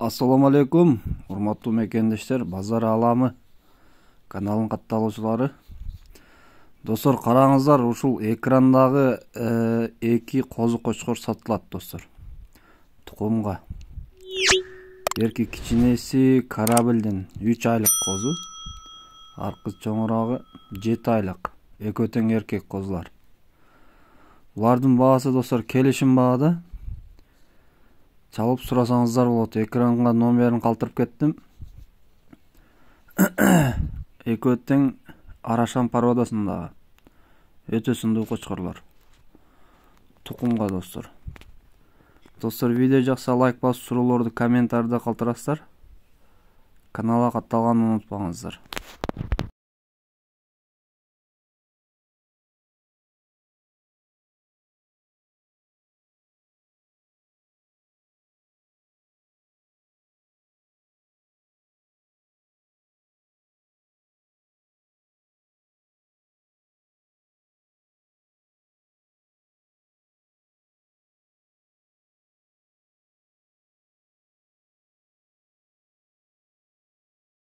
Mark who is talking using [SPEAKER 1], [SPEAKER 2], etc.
[SPEAKER 1] Assalamu алейкум, урматтуу мекендештер, базар аламы каналын катталуучулары. Достор, караңыздар, ушул экрандагы эки козу кочкор сатылат, достор. Тукумга. Берки кичинеси Карабелден 3 айлык козу, аркы чоңурагы 7 айлык. Экөө тең эркек козулар. Булардын баасы, достор, келишим баада. Çalıp сурасаңыздар болот. Экранга номерин калтырып кеттим. Экөө тең Арашан породасындагы өтө сындуу кочкорлор. Тукумга, достор. Достор, видео жакса лайк басып, суроолорду комментарийде калтырасыздар. Каналга катталганын унутпаңыздар.